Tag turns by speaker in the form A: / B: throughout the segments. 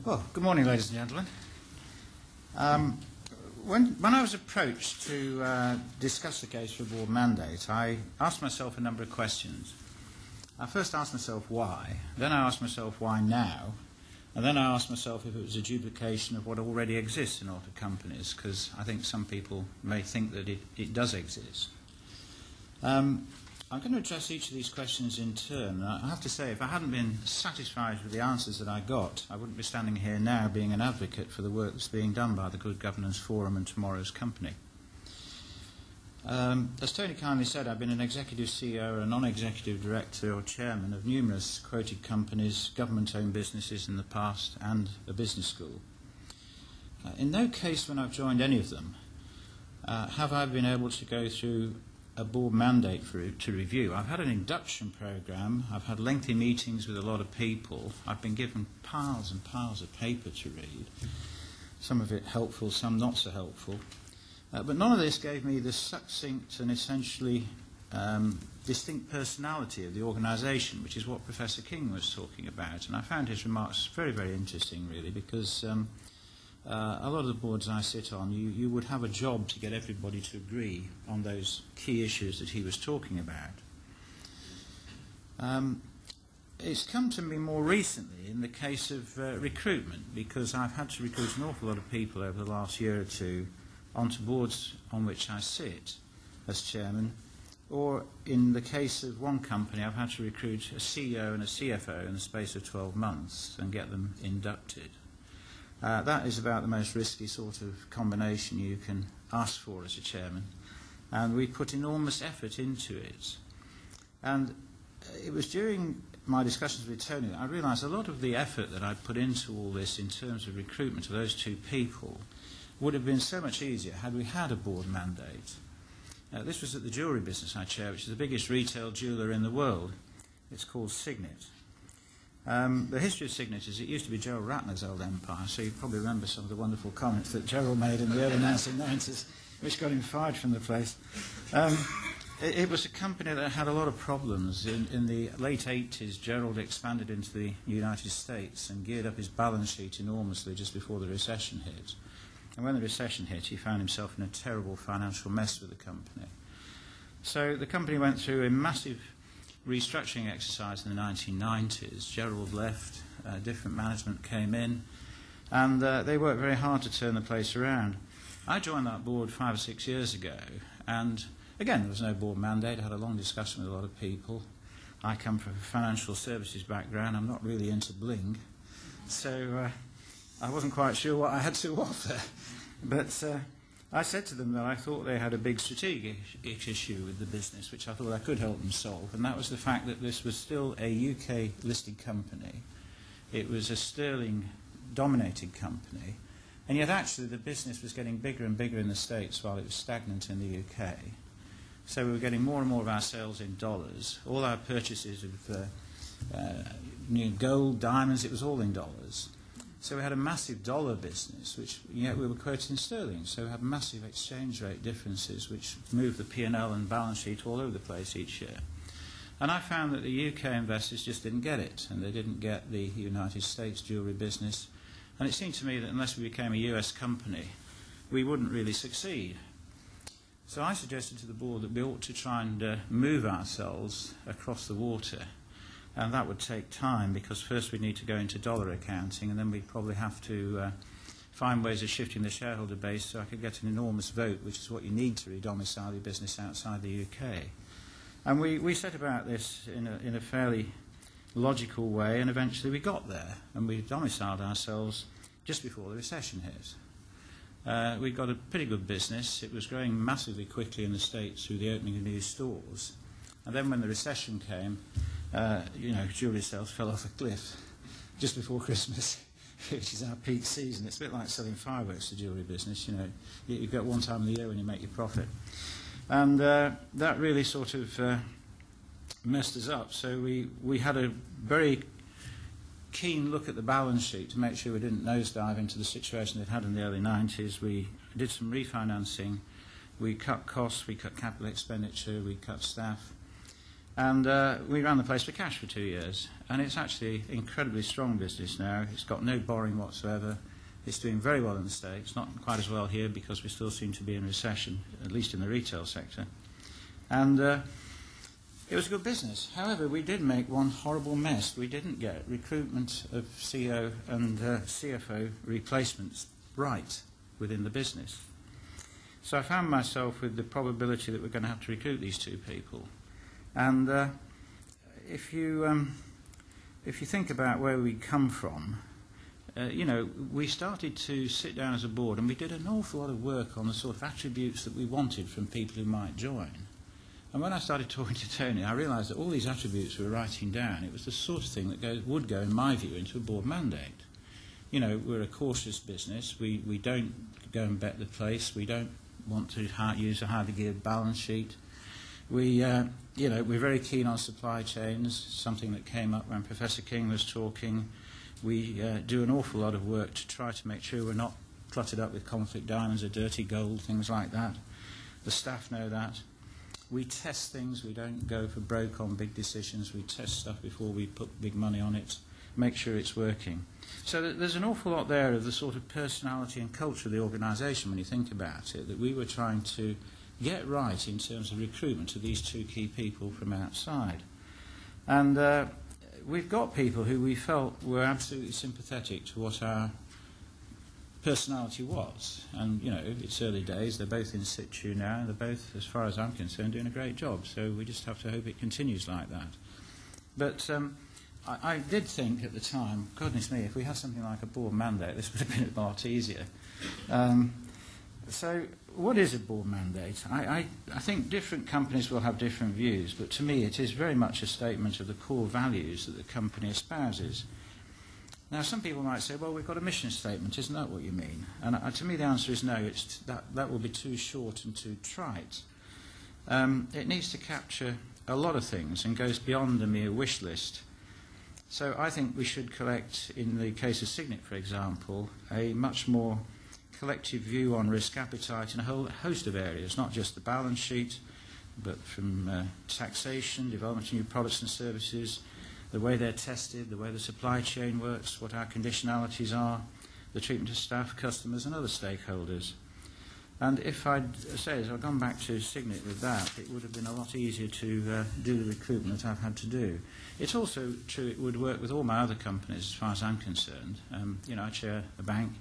A: Well, good morning, ladies and gentlemen. When I was approached to discuss the case for a board mandate, I asked myself a number of questions. I first asked myself why, then I asked myself why now, and then I asked myself if it was a duplication of what already exists in auto companies, because I think some people may think that it does exist. I'm going to address each of these questions in turn. I have to say, if I hadn't been satisfied with the answers that I got, I wouldn't be standing here now being an advocate for the work that's being done by the Good Governance Forum and Tomorrow's Company. As Tony kindly said, I've been an executive CEO, a non-executive director or chairman of numerous quoted companies, government-owned businesses in the past, and a business school. In no case when I've joined any of them have I been able to go through a board mandate to review. I've had an induction program, I've had lengthy meetings with a lot of people, I've been given piles and piles of paper to read, some of it helpful, some not so helpful, but none of this gave me the succinct and essentially distinct personality of the organisation, which is what Professor King was talking about, and I found his remarks very, very interesting really, because a lot of the boards I sit on, you would have a job to get everybody to agree on those key issues that he was talking about. It's come to me more recently in the case of recruitment, because I've had to recruit an awful lot of people over the last year or two onto boards on which I sit as chairman, or in the case of one company, I've had to recruit a CEO and a CFO in the space of 12 months and get them inducted. That is about the most risky sort of combination you can ask for as a chairman, and we put enormous effort into it. And it was during my discussions with Tony that I realised a lot of the effort that I put into all this in terms of recruitment of those two people would have been so much easier had we had a board mandate. This was at the jewellery business I chair, which is the biggest retail jeweller in the world. It's called Signet. The history of Signet is it used to be Gerald Ratner's old empire, so you probably remember some of the wonderful comments that Gerald made in the early 1990s, which got him fired from the place. It was a company that had a lot of problems. In the late 80s, Gerald expanded into the United States and geared up his balance sheet enormously just before the recession hit. And when the recession hit, he found himself in a terrible financial mess with the company. So the company went through a massive restructuring exercise in the 1990s. Gerald left, different management came in, and they worked very hard to turn the place around. I joined that board 5 or 6 years ago, and again, there was no board mandate. I had a long discussion with a lot of people. I come from a financial services background. I'm not really into bling, so I wasn't quite sure what I had to offer. But I said to them that I thought they had a big strategic issue with the business, which I thought I could help them solve, and that was the fact that this was still a UK-listed company. It was a sterling-dominated company, and yet actually the business was getting bigger and bigger in the States while it was stagnant in the UK. So we were getting more and more of our sales in dollars. All our purchases of gold, diamonds, it was all in dollars. So we had a massive dollar business, which yet we were quoting sterling. So we had massive exchange rate differences, which moved the P&L and balance sheet all over the place each year. And I found that the UK investors just didn't get it, and they didn't get the United States jewellery business. And it seemed to me that unless we became a US company, we wouldn't really succeed. So I suggested to the board that we ought to try and move ourselves across the water. And that would take time, because first we'd need to go into dollar accounting, and then we'd probably have to find ways of shifting the shareholder base so I could get an enormous vote, which is what you need to re-domicile your business outside the UK. And we set about this in a fairly logical way, and eventually we got there, and we domiciled ourselves just before the recession hit. We got a pretty good business. It was growing massively quickly in the States through the opening of new stores. And then when the recession came, jewellery sales fell off a cliff just before Christmas, which is our peak season. It's a bit like selling fireworks to jewellery business. You've got one time of the year when you make your profit. And that really sort of messed us up. So we had a very keen look at the balance sheet to make sure we didn't nosedive into the situation they'd had in the early 90s. We did some refinancing. We cut costs, we cut capital expenditure, we cut staff. And we ran the place for cash for 2 years. And it's actually incredibly strong business now. It's got no borrowing whatsoever. It's doing very well in the States, not quite as well here because we still seem to be in recession, at least in the retail sector. And it was a good business. However, we did make one horrible mess. We didn't get recruitment of CEO and CFO replacements right within the business. So I found myself with the probability that we're going to have to recruit these two people. And if you think about where we come from, you know, we started to sit down as a board and we did an awful lot of work on the sort of attributes that we wanted from people who might join. And when I started talking to Tony, I realised that all these attributes we were writing down, it was the sort of thing that would go, in my view, into a board mandate. You know, we're a cautious business. We don't go and bet the place. We don't want to use a highly geared balance sheet. We, you know, we're very keen on supply chains, something that came up when Professor King was talking. We do an awful lot of work to try to make sure we're not cluttered up with conflict diamonds or dirty gold, things like that. The staff know that. We test things. We don't go for broke on big decisions. We test stuff before we put big money on it, make sure it's working. So there's an awful lot there of the sort of personality and culture of the organisation when you think about it, that we were trying to get right in terms of recruitment of these two key people from outside. And we've got people who we felt were absolutely sympathetic to what our personality was. And, you know, it's early days. They're both in situ now. And they're both, as far as I'm concerned, doing a great job. So we just have to hope it continues like that. But I did think at the time, goodness me, if we had something like a board mandate, this would have been a lot easier. So what is a board mandate? I think different companies will have different views, but to me it is very much a statement of the core values that the company espouses. Now, some people might say, well, we've got a mission statement, isn't that what you mean? And to me the answer is no, that will be too short and too trite. It needs to capture a lot of things and goes beyond a mere wish list. So I think we should collect, in the case of Signet, for example, a much more collective view on risk appetite in a whole host of areas, not just the balance sheet, but from taxation, development of new products and services, the way they're tested, the way the supply chain works, what our conditionalities are, the treatment of staff, customers and other stakeholders. And if I'd say, as I've gone back to Signet with that, it would have been a lot easier to do the recruitment that I've had to do. It's also true it would work with all my other companies as far as I'm concerned. You know, I chair a bank.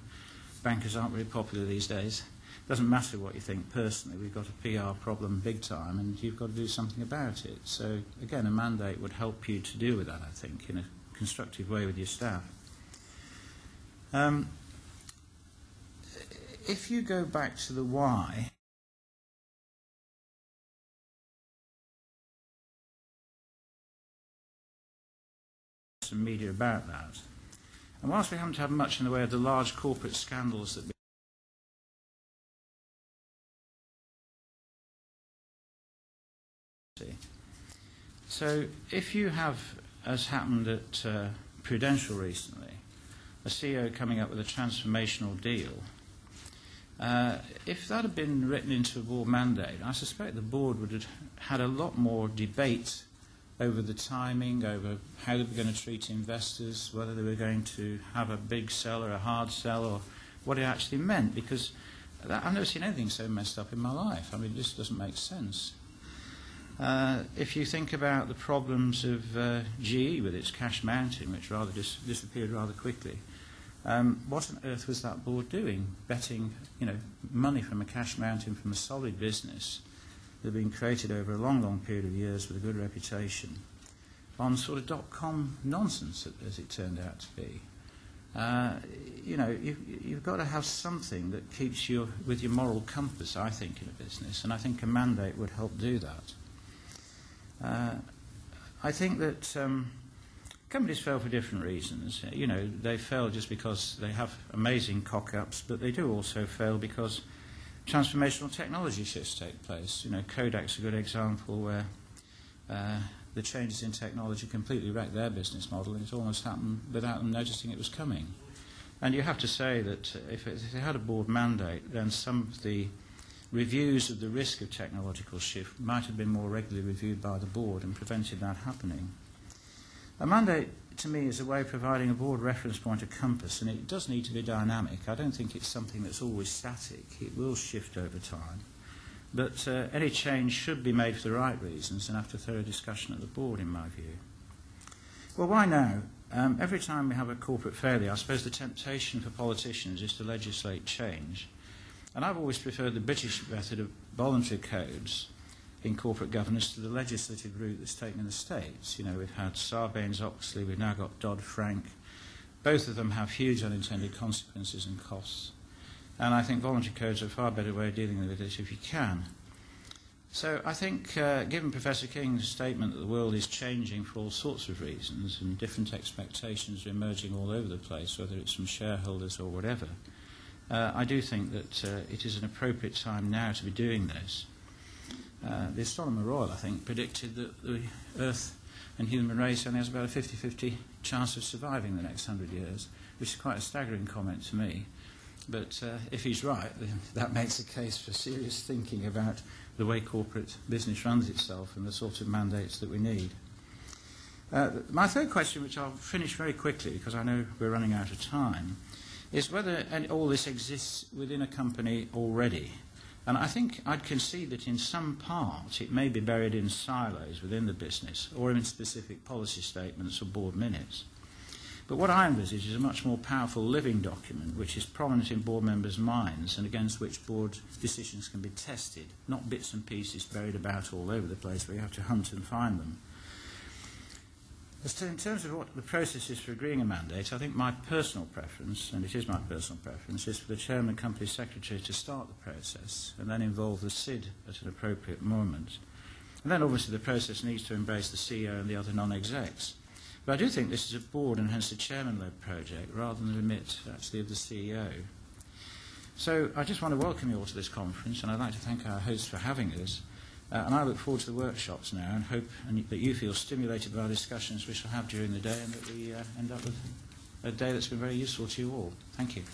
A: Bankers aren't very popular these days. It doesn't matter what you think personally. We've got a PR problem big time and you've got to do something about it. So, again, a mandate would help you to deal with that, I think, in a constructive way with your staff. If you go back to the why, some media about that. And whilst we haven't had much in the way of the large corporate scandals that we see. So if you have, as happened at Prudential recently, a CEO coming up with a transformational deal, if that had been written into a board mandate, I suspect the board would have had a lot more debate over the timing, over how they were going to treat investors, whether they were going to have a big sell or a hard sell, or what it actually meant, because I've never seen anything so messed up in my life. I mean, it just doesn't make sense. If you think about the problems of GE with its cash mounting, which rather disappeared rather quickly, what on earth was that board doing? Betting, you know, money from a cash mountain from a solid business that had been created over a long, long period of years with a good reputation on sort of dot-com nonsense, as it turned out to be. You know, you've got to have something that keeps you with your moral compass, I think, in a business, and I think a mandate would help do that. I think that companies fail for different reasons. You know, they fail just because they have amazing cock-ups, but they do also fail because transformational technology shifts take place. You know, Kodak's a good example where the changes in technology completely wrecked their business model, and it almost happened without them noticing it was coming. And you have to say that if they had a board mandate, then some of the reviews of the risk of technological shift might have been more regularly reviewed by the board and prevented that happening. A mandate, to me, is a way of providing a board reference point, a compass, and it does need to be dynamic. I don't think it's something that's always static. It will shift over time. But any change should be made for the right reasons and after thorough discussion at the board, in my view. Well, why now? Every time we have a corporate failure, I suppose the temptation for politicians is to legislate change. And I've always preferred the British method of voluntary codes in corporate governance to the legislative route that's taken in the States. You know, we've had Sarbanes-Oxley, we've now got Dodd-Frank. Both of them have huge unintended consequences and costs. And I think voluntary codes are a far better way of dealing with it if you can. So I think, given Professor King's statement that the world is changing for all sorts of reasons and different expectations are emerging all over the place, whether it's from shareholders or whatever, I do think that it is an appropriate time now to be doing this. The Astronomer Royal, I think, predicted that the Earth and human race only has about a 50-50 chance of surviving the next 100 years, which is quite a staggering comment to me. But if he's right, then that makes a case for serious thinking about the way corporate business runs itself and the sort of mandates that we need. My third question, which I'll finish very quickly because I know we're running out of time, is whether all this exists within a company already. And I think I'd concede that in some part it may be buried in silos within the business or in specific policy statements or board minutes. But what I envisage is a much more powerful living document which is prominent in board members' minds and against which board decisions can be tested, not bits and pieces buried about all over the place where you have to hunt and find them. As to in terms of what the process is for agreeing a mandate, I think my personal preference, and it is my personal preference, is for the Chairman and Company Secretary to start the process and then involve the SID at an appropriate moment. And then obviously the process needs to embrace the CEO and the other non-execs. But I do think this is a board and hence a chairman-led project rather than a remit actually of the CEO. So I just want to welcome you all to this conference, and I'd like to thank our hosts for having us. And I look forward to the workshops now and hope that you feel stimulated by our discussions we shall have during the day and that we end up with a day that's been very useful to you all. Thank you.